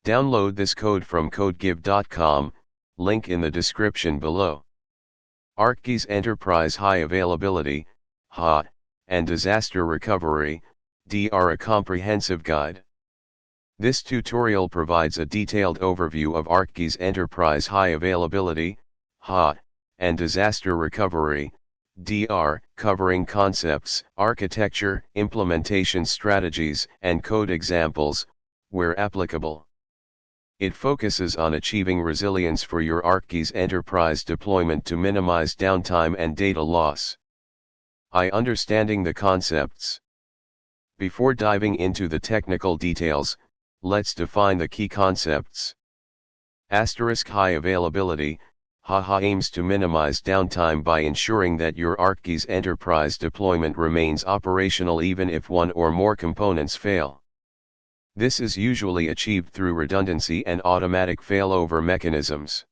Download this code from codegive.com, link in the description below. Arcgis Enterprise High Availability, HA, and Disaster Recovery, DR, a comprehensive guide. This tutorial provides a detailed overview of Arcgis Enterprise High Availability, HA, and Disaster Recovery, DR, covering concepts, architecture, implementation strategies, and code examples, where applicable. It focuses on achieving resilience for your Arcgis enterprise deployment to minimize downtime and data loss. Understanding the concepts. Before diving into the technical details, let's define the key concepts. High availability, HA aims to minimize downtime by ensuring that your Arcgis enterprise deployment remains operational even if one or more components fail. This is usually achieved through redundancy and automatic failover mechanisms.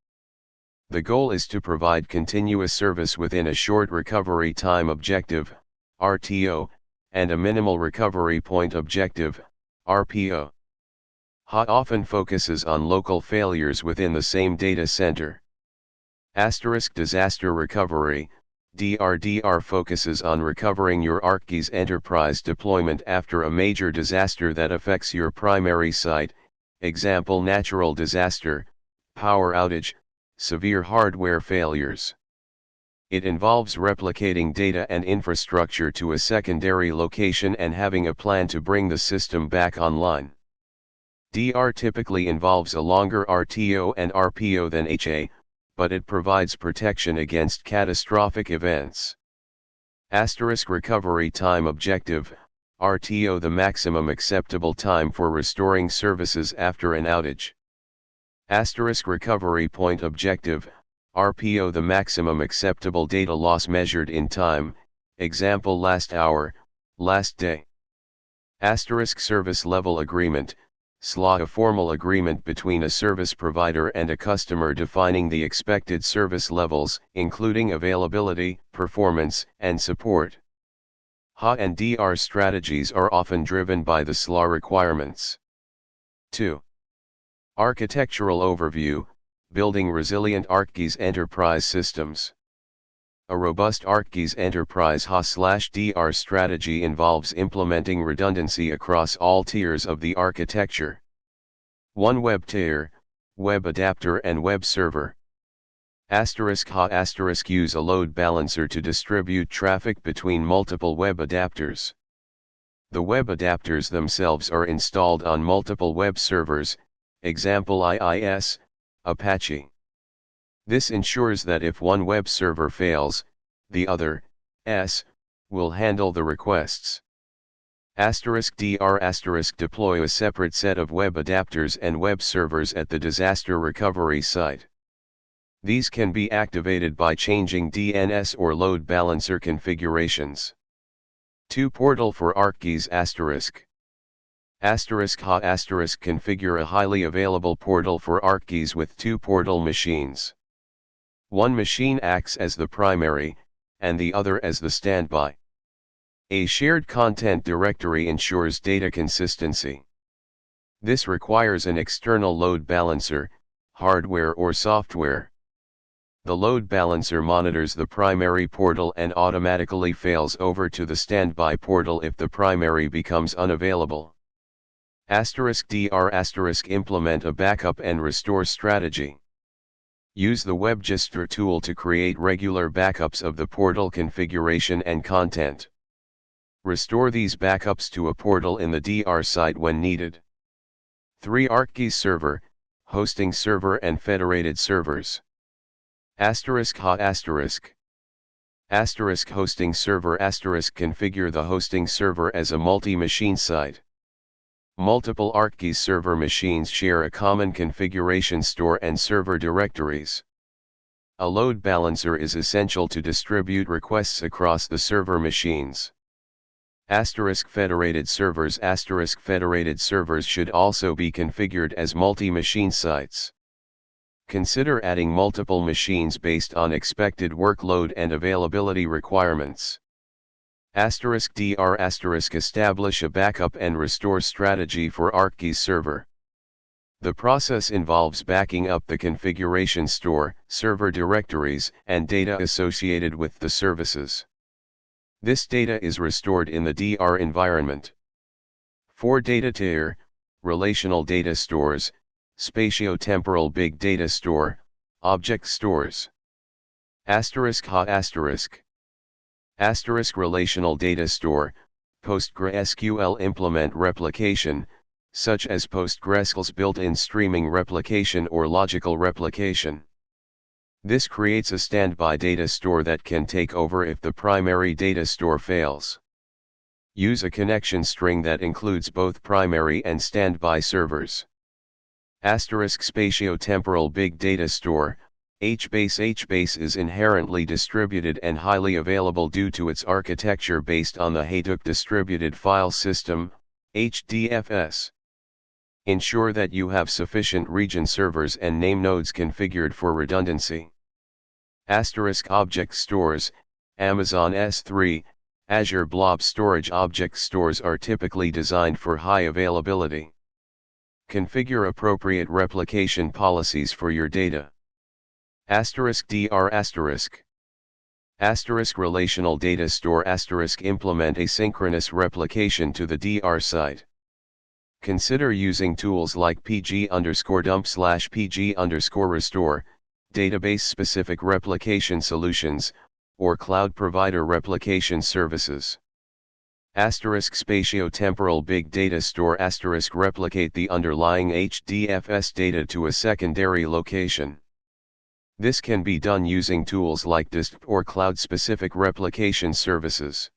The goal is to provide continuous service within a short recovery time objective, RTO, and a minimal recovery point objective, RPO. HA often focuses on local failures within the same data center. Disaster recovery, DR focuses on recovering your Arcgis enterprise deployment after a major disaster that affects your primary site, example natural disaster, power outage, severe hardware failures. It involves replicating data and infrastructure to a secondary location and having a plan to bring the system back online. DR typically involves a longer RTO and RPO than HA, but it provides protection against catastrophic events. Recovery time objective, RTO, the maximum acceptable time for restoring services after an outage. Recovery point objective, RPO, the maximum acceptable data loss measured in time, example last hour, last day. Service level agreement, SLA, a formal agreement between a service provider and a customer defining the expected service levels, including availability, performance, and support. HA and DR strategies are often driven by the SLA requirements. 2. Architectural overview, building resilient Arcgis enterprise systems. A robust Arcgis enterprise HA/DR strategy involves implementing redundancy across all tiers of the architecture. 1. Web tier, web adapter and web server. HA * use a load balancer to distribute traffic between multiple web adapters. The web adapters themselves are installed on multiple web servers, example IIS, Apache. This ensures that if one web server fails, the other, S, will handle the requests. DR * deploy a separate set of web adapters and web servers at the disaster recovery site. These can be activated by changing DNS or load balancer configurations. 2. Portal for Arcgis *. HA * configure a highly available portal for Arcgis with 2 portal machines. One machine acts as the primary, and the other as the standby. A shared content directory ensures data consistency. This requires an external load balancer, hardware or software. The load balancer monitors the primary portal and automatically fails over to the standby portal if the primary becomes unavailable. DR * implement a backup and restore strategy. Use the WebGister tool to create regular backups of the portal configuration and content. Restore these backups to a portal in the DR site when needed. 3. Arcgis server, hosting server and federated servers. HA * hosting server * configure the hosting server as a multi-machine site. Multiple Arcgis server machines share a common configuration store and server directories. A load balancer is essential to distribute requests across the server machines. Federated servers Federated servers should also be configured as multi-machine sites. Consider adding multiple machines based on expected workload and availability requirements. DR * establish a backup and restore strategy for Arcgis server. The process involves backing up the configuration store, server directories, and data associated with the services. This data is restored in the DR environment. 4 data tier, relational data stores, spatio-temporal big data store, object stores. ********* Relational data store, PostgreSQL implement replication, such as PostgreSQL's built-in streaming replication or logical replication. This creates a standby data store that can take over if the primary data store fails. Use a connection string that includes both primary and standby servers. ****spatio-temporal big data store, HBase is inherently distributed and highly available due to its architecture based on the Hadoop Distributed File System, HDFS. Ensure that you have sufficient region servers and name nodes configured for redundancy. ****Object stores, Amazon S3, Azure Blob Storage object stores are typically designed for high availability. Configure appropriate replication policies for your data. **DR***** relational data store implement asynchronous replication to the DR site. Consider using tools like pg_dump/pg_restore, database-specific replication solutions, or cloud provider replication services. ****spatio-temporal big data store * replicate the underlying HDFS data to a secondary location. This can be done using tools like DISP or cloud-specific replication services.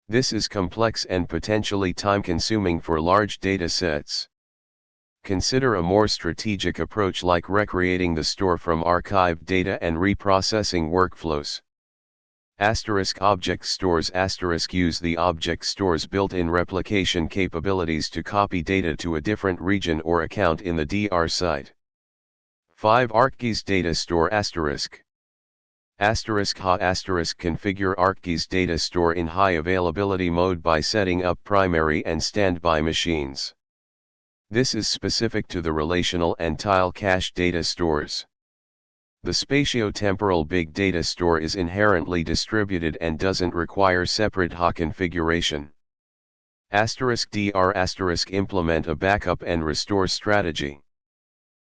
This is complex and potentially time-consuming for large data sets. Consider a more strategic approach like recreating the store from archived data and reprocessing workflows. ****object stores use the object store's built-in replication capabilities to copy data to a different region or account in the DR site. 5 Arcgis data store ********* configure Arcgis data store in high availability mode by setting up primary and standby machines. This is specific to the relational and tile cache data stores. The spatio-temporal big data store is inherently distributed and doesn't require separate HA configuration. ***DR** implement a backup and restore strategy.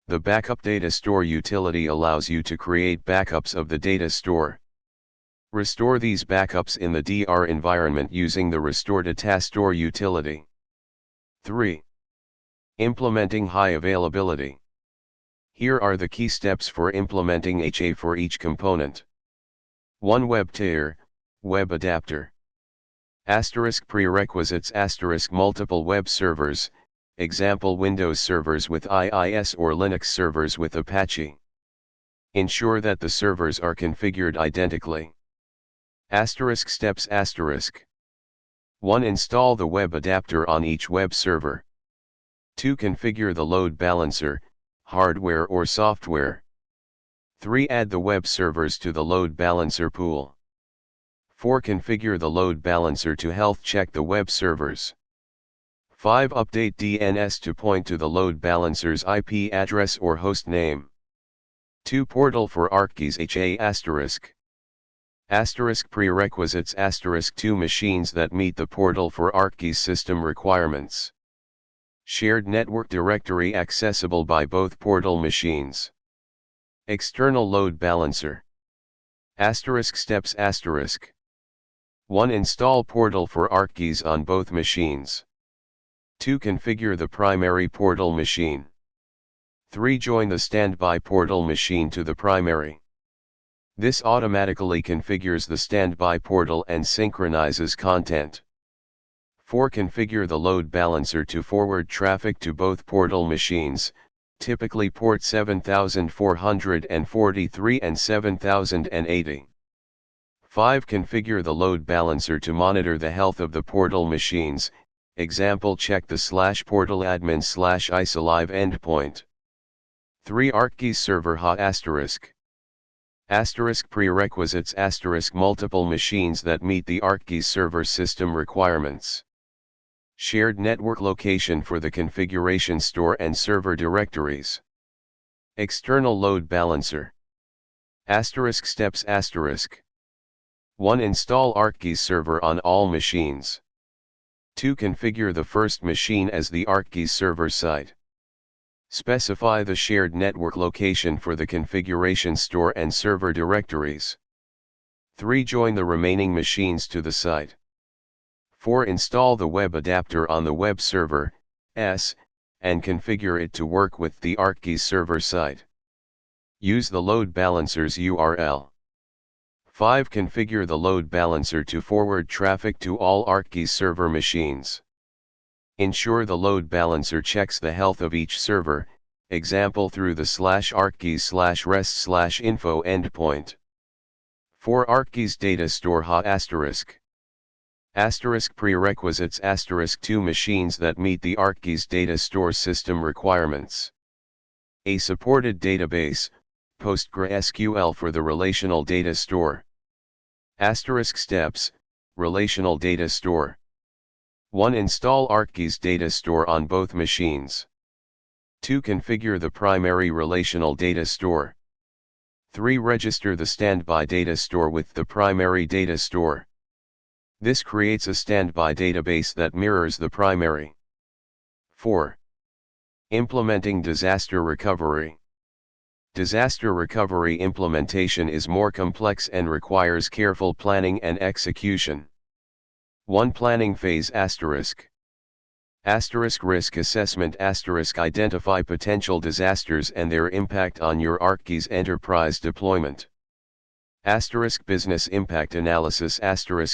The backup data store utility allows you to create backups of the data store. Restore these backups in the DR environment using the restore data store utility. 3. Implementing high availability. Here are the key steps for implementing HA for each component. 1. Web tier, web adapter. Prerequisites multiple web servers, example Windows servers with IIS or Linux servers with Apache. Ensure that the servers are configured identically. Steps 1. Install the web adapter on each web server. 2. Configure the load balancer, hardware or software. 3. Add the web servers to the load balancer pool. 4. Configure the load balancer to health check the web servers. 5. Update DNS to point to the load balancer's IP address or host name. 2. Portal for Arcgis HA ***** prerequisites * 2 machines that meet the portal for Arcgis system requirements. Shared network directory accessible by both portal machines. External load balancer. Steps 1. Install portal for Arcgis on both machines. 2. Configure the primary portal machine. 3. Join the standby portal machine to the primary. This automatically configures the standby portal and synchronizes content. 4. Configure the load balancer to forward traffic to both portal machines, typically port 7443 and 7080. 5. Configure the load balancer to monitor the health of the portal machines, example check the /portaladmin/isolive endpoint. 3. Arcgis server HA **** prerequisites * multiple machines that meet the Arcgis server system requirements. Shared network location for the configuration store and server directories. External load balancer. Asterisk steps asterisk. 1. Install Arcgis server on all machines. 2. Configure the first machine as the Arcgis server site. Specify the shared network location for the configuration store and server directories. 3. Join the remaining machines to the site. 4. Install the web adapter on the web server, and configure it to work with the Arcgis server site. Use the load balancer's URL. 5. Configure the load balancer to forward traffic to all Arcgis server machines. Ensure the load balancer checks the health of each server, example through the /arcgis/rest/info endpoint. 4. Arcgis data store *** prerequisites *2 machines that meet the Arcgis data store system requirements. A supported database, PostgreSQL for the relational data store. Steps, relational data store. 1. Install Arcgis data store on both machines. 2. Configure the primary relational data store. 3. Register the standby data store with the primary data store. This creates a standby database that mirrors the primary. 4. Implementing disaster recovery. Disaster recovery implementation is more complex and requires careful planning and execution. 1. Planning phase ***. Risk assessment *** identify potential disasters and their impact on your Arcgis enterprise deployment. Business impact analysis **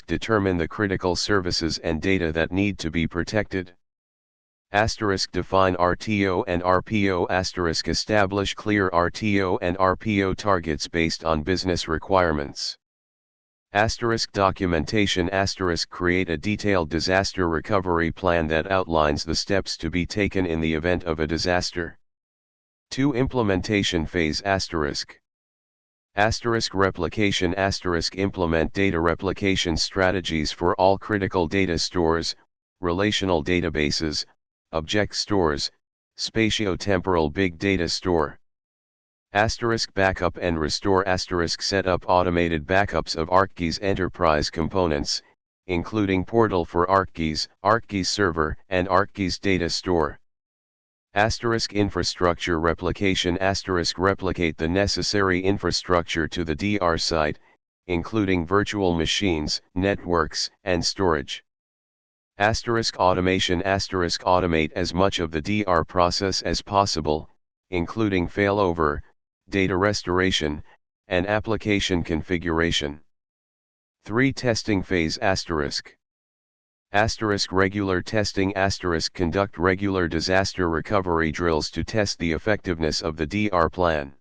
determine the critical services and data that need to be protected. Define RTO and RPO ** establish clear RTO and RPO targets based on business requirements. Documentation * create a detailed disaster recovery plan that outlines the steps to be taken in the event of a disaster. 2. Implementation phase ***. Replication * implement data replication strategies for all critical data stores, relational databases, object stores, spatio-temporal big data store. Backup and restore * set up automated backups of Arcgis enterprise components, including portal for Arcgis, Arcgis server, and Arcgis data store. Infrastructure replication * replicate the necessary infrastructure to the DR site, including virtual machines, networks, and storage. Automation * automate as much of the DR process as possible, including failover, data restoration, and application configuration. 3. Testing phase ***. Regular testing * conduct regular disaster recovery drills to test the effectiveness of the DR plan.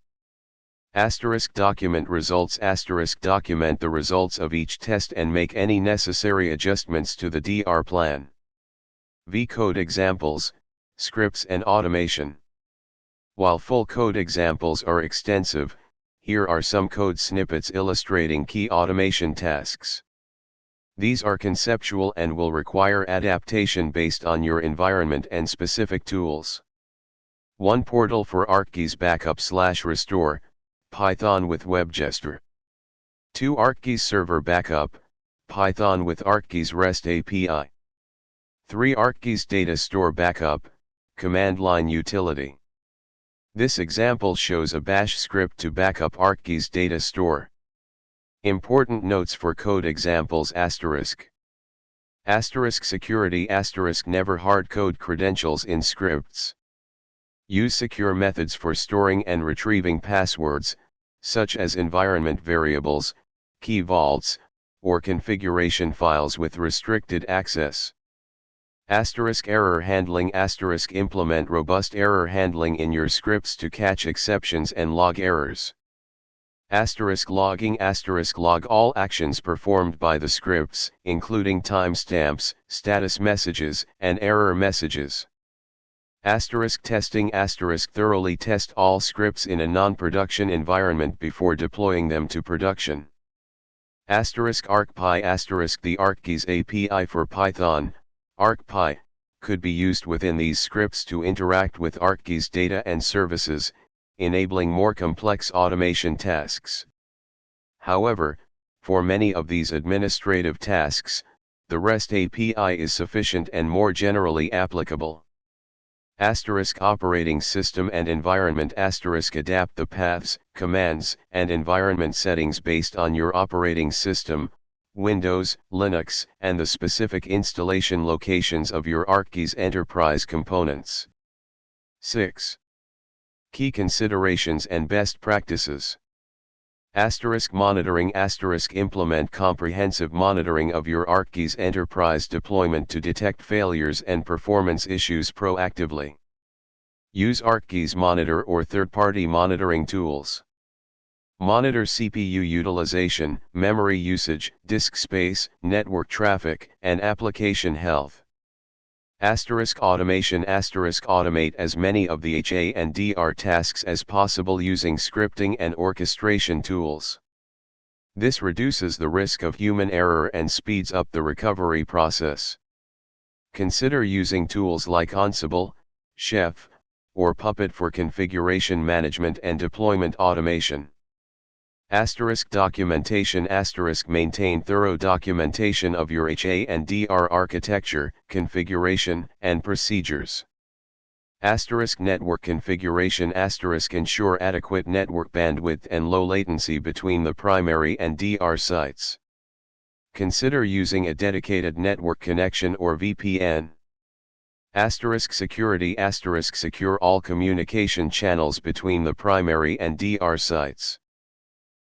Document results * document the results of each test and make any necessary adjustments to the DR plan. Code examples, scripts and automation. While full code examples are extensive, here are some code snippets illustrating key automation tasks. These are conceptual and will require adaptation based on your environment and specific tools. 1. Portal for Arcgis backup/restore, Python with WebGesture. 2. Arcgis server backup, Python with Arcgis REST API. 3. Arcgis data store backup, command line utility. This example shows a bash script to backup Arcgis data store. Important notes for code examples ***. Security * never hard-code credentials in scripts. Use secure methods for storing and retrieving passwords, such as environment variables, key vaults, or configuration files with restricted access. Error handling * implement robust error handling in your scripts to catch exceptions and log errors. Logging * log all actions performed by the scripts, including timestamps, status messages, and error messages. Testing * thoroughly test all scripts in a non-production environment before deploying them to production. *ArcPy * the Arcgis API for Python, ArcPy, could be used within these scripts to interact with Arcgis data and services, enabling more complex automation tasks. However, for many of these administrative tasks, the REST API is sufficient and more generally applicable. Operating system and environment adapt the paths, commands, and environment settings based on your operating system, Windows, Linux, and the specific installation locations of your Arcgis enterprise components. 6. Key considerations and best practices. Monitoring implement comprehensive monitoring of your Arcgis enterprise deployment to detect failures and performance issues proactively. Use Arcgis Monitor or third-party monitoring tools. Monitor CPU utilization, memory usage, disk space, network traffic, and application health. Automation automate as many of the HA&DR tasks as possible using scripting and orchestration tools. This reduces the risk of human error and speeds up the recovery process. Consider using tools like Ansible, Chef, or Puppet for configuration management and deployment automation. Documentation maintain thorough documentation of your HA&DR architecture, configuration, and procedures. Network configuration ensure adequate network bandwidth and low latency between the primary and DR sites. Consider using a dedicated network connection or VPN. Security secure all communication channels between the primary and DR sites.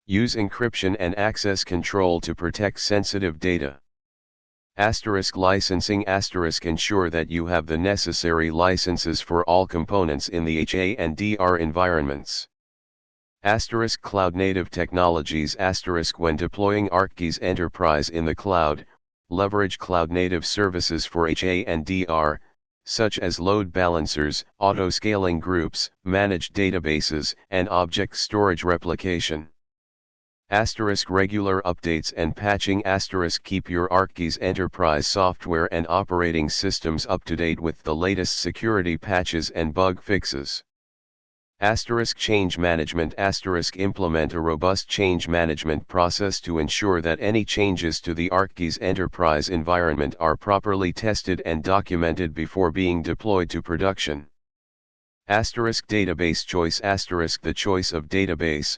Use encryption and access control to protect sensitive data. Licensing ensure that you have the necessary licenses for all components in the HA&DR environments. Cloud native technologies when deploying Arcgis Enterprise in the cloud, leverage cloud native services for HA&DR, such as load balancers, auto-scaling groups, managed databases, and object storage replication. Regular updates and patching keep your Arcgis enterprise software and operating systems up to date with the latest security patches and bug fixes. Change management implement a robust change management process to ensure that any changes to the Arcgis enterprise environment are properly tested and documented before being deployed to production. Database choice the choice of database,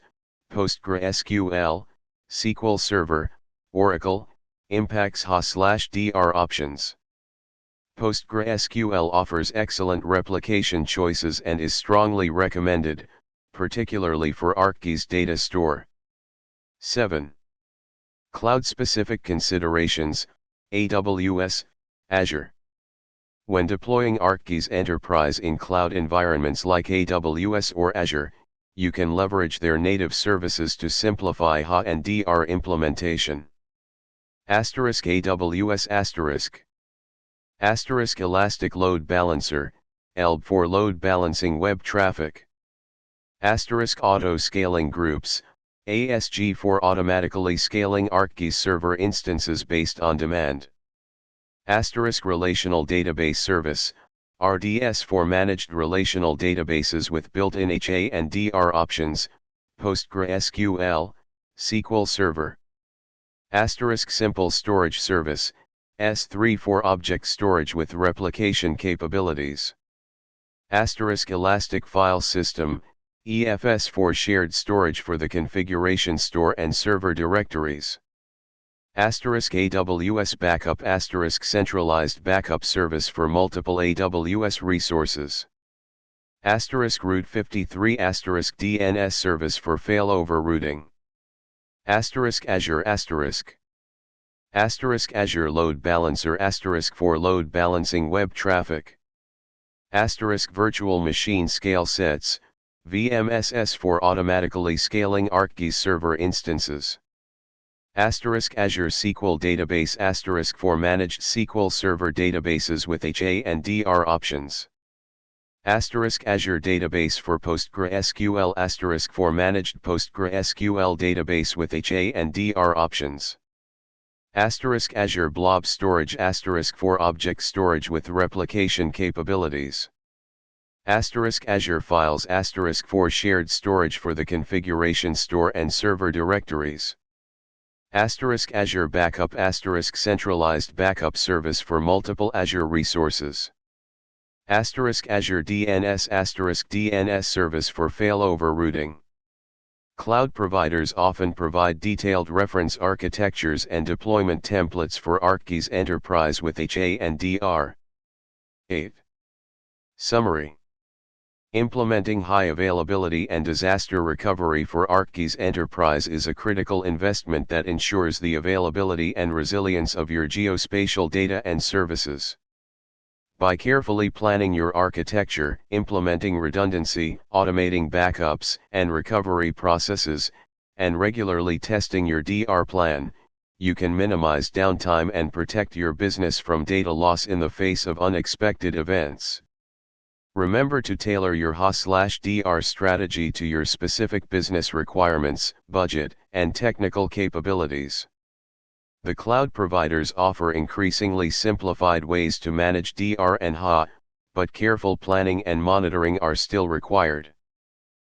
PostgreSQL, SQL Server, Oracle, impacts HA/DR options. PostgreSQL offers excellent replication choices and is strongly recommended, particularly for Arcgis data store. 7. Cloud-specific considerations, AWS, Azure. When deploying Arcgis Enterprise in cloud environments like AWS or Azure, you can leverage their native services to simplify HA&DR implementation. AWS Elastic Load Balancer, ELB for load balancing web traffic. Auto Scaling Groups, ASG for automatically scaling Arcgis server instances based on demand. Relational Database Service, RDS for managed relational databases with built-in HA&DR options, PostgreSQL, SQL Server. Simple Storage Service, S3 for object storage with replication capabilities. Elastic File System, EFS for shared storage for the configuration store and server directories. AWS Backup centralized backup service for multiple AWS resources. Route 53 DNS service for failover routing. Azure Azure Load Balancer for load balancing web traffic. Virtual Machine Scale Sets, VMSS for automatically scaling Arcgis server instances. Azure SQL Database for managed SQL Server databases with HA&DR options. Azure Database for PostgreSQL for managed PostgreSQL database with HA&DR options. Azure Blob Storage for object storage with replication capabilities. Azure Files for shared storage for the configuration store and server directories. Azure Backup centralized backup service for multiple Azure resources. Azure DNS DNS service for failover routing. Cloud providers often provide detailed reference architectures and deployment templates for Arcgis Enterprise with HA and DR. 8. Summary. Implementing high availability and disaster recovery for Arcgis Enterprise is a critical investment that ensures the availability and resilience of your geospatial data and services. By carefully planning your architecture, implementing redundancy, automating backups and recovery processes, and regularly testing your DR plan, you can minimize downtime and protect your business from data loss in the face of unexpected events. Remember to tailor your HA/DR strategy to your specific business requirements, budget, and technical capabilities. The cloud providers offer increasingly simplified ways to manage DR and HA, but careful planning and monitoring are still required.